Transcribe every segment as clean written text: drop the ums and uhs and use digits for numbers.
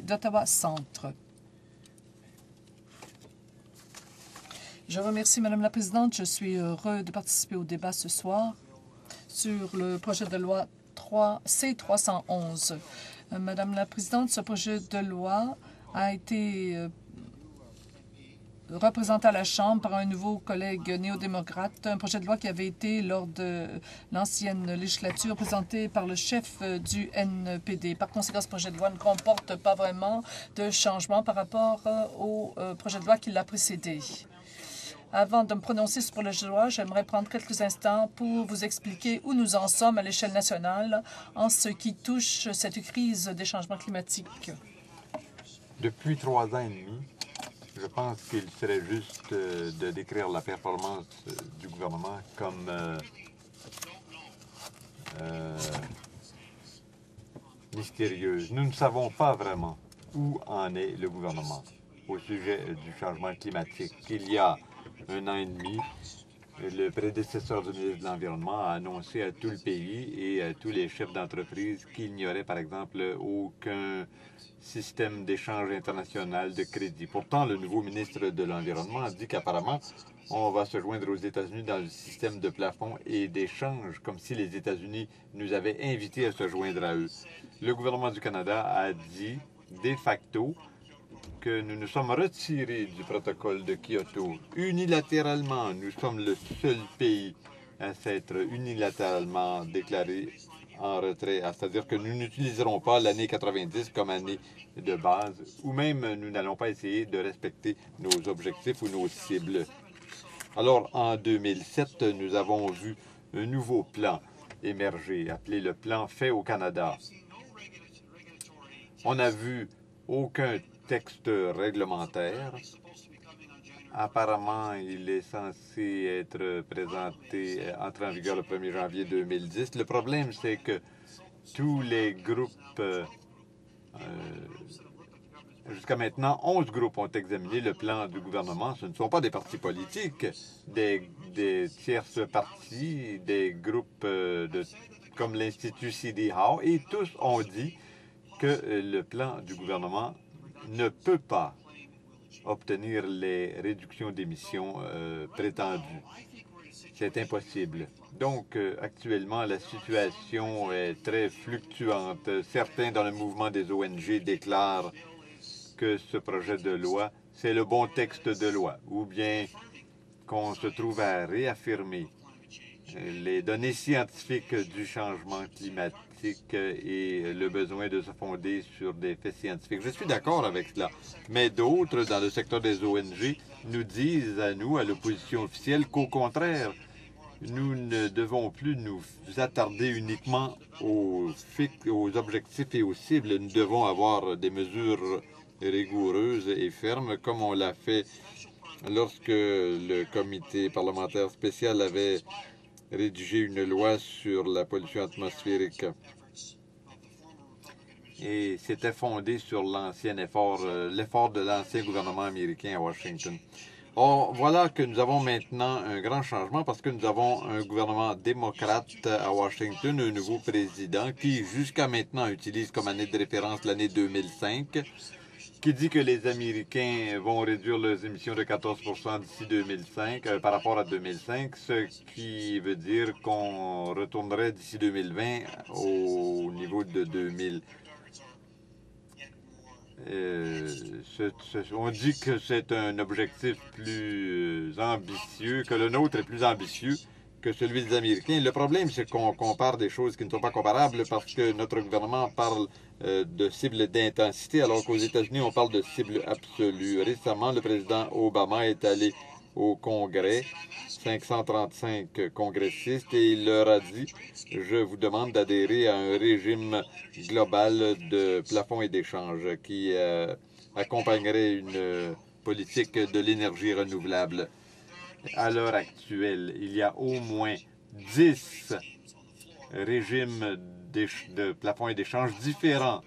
d'Ottawa-Centre. Je remercie Madame la Présidente. Je suis heureux de participer au débat ce soir sur le projet de loi C-311. Madame la Présidente, ce projet de loi a été représenté à la Chambre par un nouveau collègue néo-démocrate, un projet de loi qui avait été, lors de l'ancienne législature, présenté par le chef du NPD. Par conséquent, ce projet de loi ne comporte pas vraiment de changement par rapport au projet de loi qui l'a précédé. Avant de me prononcer sur le projet de loi, j'aimerais prendre quelques instants pour vous expliquer où nous en sommes à l'échelle nationale en ce qui touche cette crise des changements climatiques. Depuis 3 ans et demi, je pense qu'il serait juste de décrire la performance du gouvernement comme mystérieuse. Nous ne savons pas vraiment où en est le gouvernement au sujet du changement climatique. Il y a 1 an et demi, le prédécesseur du ministre de l'Environnement a annoncé à tout le pays et à tous les chefs d'entreprise qu'il n'y aurait, par exemple, aucun système d'échange international de crédit. Pourtant, le nouveau ministre de l'Environnement a dit qu'apparemment, on va se joindre aux États-Unis dans le système de plafond et d'échange, comme si les États-Unis nous avaient invités à se joindre à eux. Le gouvernement du Canada a dit, de facto, que nous nous sommes retirés du protocole de Kyoto. Unilatéralement, nous sommes le seul pays à s'être unilatéralement déclaré en retrait, c'est-à-dire que nous n'utiliserons pas l'année 90 comme année de base, ou même nous n'allons pas essayer de respecter nos objectifs ou nos cibles. Alors, en 2007, nous avons vu un nouveau plan émerger, appelé le plan fait au Canada. On n'a vu aucun texte réglementaire. Apparemment, il est censé être présenté, entrer en vigueur le 1er janvier 2010. Le problème, c'est que tous les groupes, jusqu'à maintenant, 11 groupes ont examiné le plan du gouvernement. Ce ne sont pas des partis politiques, des tierces partis, des groupes comme l'Institut C.D. Howe, et tous ont dit que le plan du gouvernement ne peut pas obtenir les réductions d'émissions prétendues. C'est impossible. Donc, actuellement, la situation est très fluctuante. Certains dans le mouvement des ONG déclarent que ce projet de loi, c'est le bon texte de loi, ou bien qu'on se trouve à réaffirmer les données scientifiques du changement climatique et le besoin de se fonder sur des faits scientifiques. Je suis d'accord avec cela, mais d'autres, dans le secteur des ONG, nous disent à nous, à l'opposition officielle, qu'au contraire, nous ne devons plus nous attarder uniquement aux objectifs et aux cibles. Nous devons avoir des mesures rigoureuses et fermes, comme on l'a fait lorsque le comité parlementaire spécial avait rédigé une loi sur la pollution atmosphérique. Et c'était fondé sur l'ancien l'effort de l'ancien gouvernement américain à Washington. Or, voilà que nous avons maintenant un grand changement parce que nous avons un gouvernement démocrate à Washington, un nouveau président qui, jusqu'à maintenant, utilise comme année de référence l'année 2005, qui dit que les Américains vont réduire leurs émissions de 14 d'ici 2005 par rapport à 2005, ce qui veut dire qu'on retournerait d'ici 2020 au niveau de 2000. On dit que c'est un objectif plus ambitieux, que le nôtre est plus ambitieux que celui des Américains. Le problème, c'est qu'on compare des choses qui ne sont pas comparables parce que notre gouvernement parle de cibles d'intensité, alors qu'aux États-Unis, on parle de cibles absolues. Récemment, le président Obama est allé au Congrès, 535 congressistes, et il leur a dit « Je vous demande d'adhérer à un régime global de plafond et d'échange qui accompagnerait une politique de l'énergie renouvelable. » À l'heure actuelle, il y a au moins 10 régimes de plafond et d'échange différents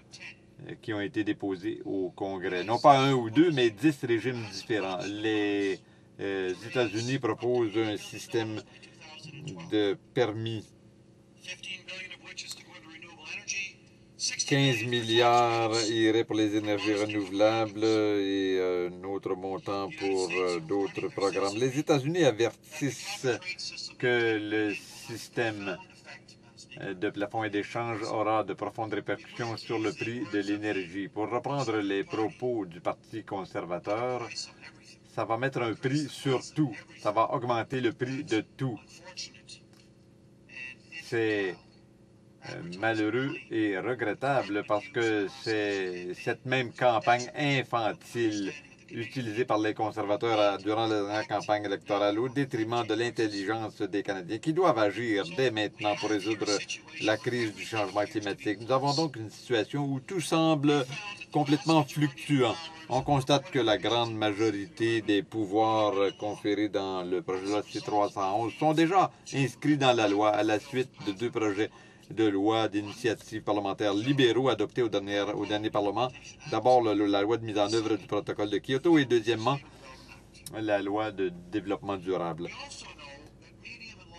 qui ont été déposés au Congrès. Non pas un ou deux, mais 10 régimes différents. Les États-Unis proposent un système de permis 15 milliards iraient pour les énergies renouvelables et un autre montant pour d'autres programmes. Les États-Unis avertissent que le système de plafond et d'échange aura de profondes répercussions sur le prix de l'énergie. Pour reprendre les propos du Parti conservateur, ça va mettre un prix sur tout. Ça va augmenter le prix de tout. C'est malheureux et regrettable parce que c'est cette même campagne infantile utilisée par les conservateurs durant la dernière campagne électorale au détriment de l'intelligence des Canadiens qui doivent agir dès maintenant pour résoudre la crise du changement climatique. Nous avons donc une situation où tout semble complètement fluctuant. On constate que la grande majorité des pouvoirs conférés dans le projet de loi C-311 sont déjà inscrits dans la loi à la suite de 2 projets de loi d'initiative parlementaire libéraux adoptés au dernier Parlement. D'abord, la loi de mise en œuvre du protocole de Kyoto et deuxièmement, la loi de développement durable.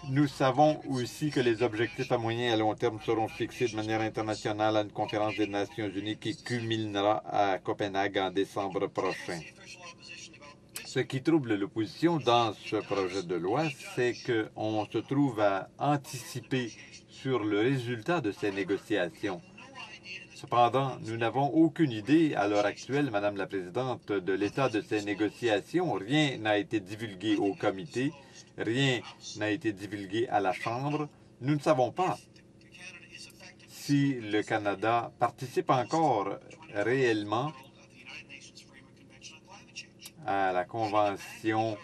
Nous savons aussi que les objectifs à moyen et à long terme seront fixés de manière internationale à une conférence des Nations unies qui culminera à Copenhague en décembre prochain. Ce qui trouble l'opposition dans ce projet de loi, c'est qu'on se trouve à anticiper sur le résultat de ces négociations. Cependant, nous n'avons aucune idée à l'heure actuelle, Madame la Présidente, de l'état de ces négociations. Rien n'a été divulgué au comité, rien n'a été divulgué à la Chambre. Nous ne savons pas si le Canada participe encore réellement à la Convention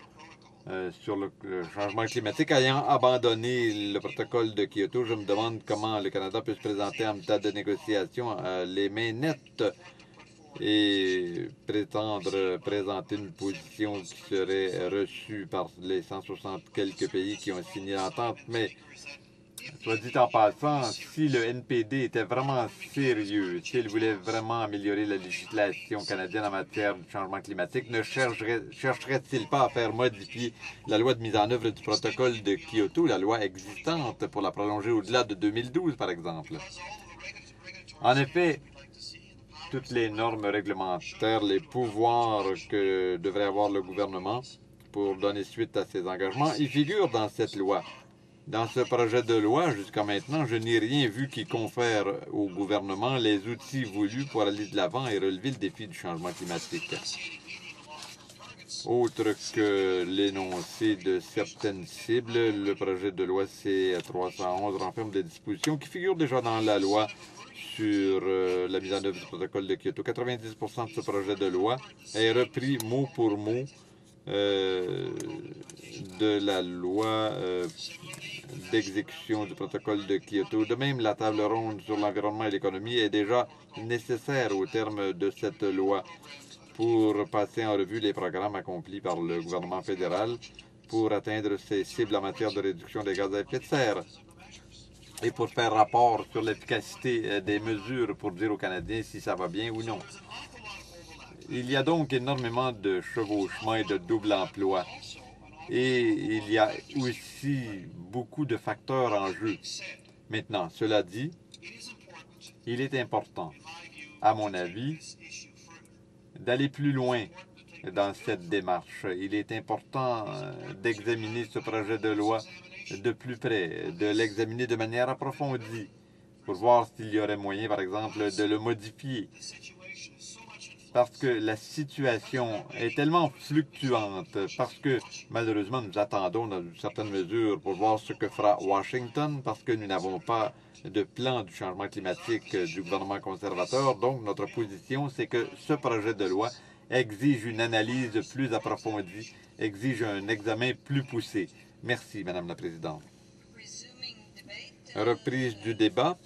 sur le changement climatique. Ayant abandonné le protocole de Kyoto, je me demande comment le Canada peut se présenter en état de négociation les mains nettes et prétendre présenter une position qui serait reçue par les 160 quelques pays qui ont signé l'entente. Mais soit dit en passant, si le NPD était vraiment sérieux, s'il voulait vraiment améliorer la législation canadienne en matière de changement climatique, ne chercherait-il pas à faire modifier la loi de mise en œuvre du protocole de Kyoto, la loi existante, pour la prolonger au-delà de 2012, par exemple? En effet, toutes les normes réglementaires, les pouvoirs que devrait avoir le gouvernement pour donner suite à ses engagements, y figurent dans cette loi. Dans ce projet de loi, jusqu'à maintenant, je n'ai rien vu qui confère au gouvernement les outils voulus pour aller de l'avant et relever le défi du changement climatique. Autre que l'énoncé de certaines cibles, le projet de loi C-311 renferme des dispositions qui figurent déjà dans la loi sur la mise en œuvre du protocole de Kyoto. 90% de ce projet de loi est repris mot pour mot de la loi d'exécution du protocole de Kyoto. De même, la table ronde sur l'environnement et l'économie est déjà nécessaire au terme de cette loi pour passer en revue les programmes accomplis par le gouvernement fédéral pour atteindre ses cibles en matière de réduction des gaz à effet de serre et pour faire rapport sur l'efficacité des mesures pour dire aux Canadiens si ça va bien ou non. Il y a donc énormément de chevauchement et de double emploi. Et il y a aussi beaucoup de facteurs en jeu. Maintenant, cela dit, il est important, à mon avis, d'aller plus loin dans cette démarche. Il est important d'examiner ce projet de loi de plus près, de l'examiner de manière approfondie pour voir s'il y aurait moyen, par exemple, de le modifier. Parce que la situation est tellement fluctuante, parce que malheureusement nous attendons dans une certaine mesure pour voir ce que fera Washington, parce que nous n'avons pas de plan du changement climatique du gouvernement conservateur. Donc notre position, c'est que ce projet de loi exige une analyse plus approfondie, exige un examen plus poussé. Merci, Madame la Présidente. Reprise du débat.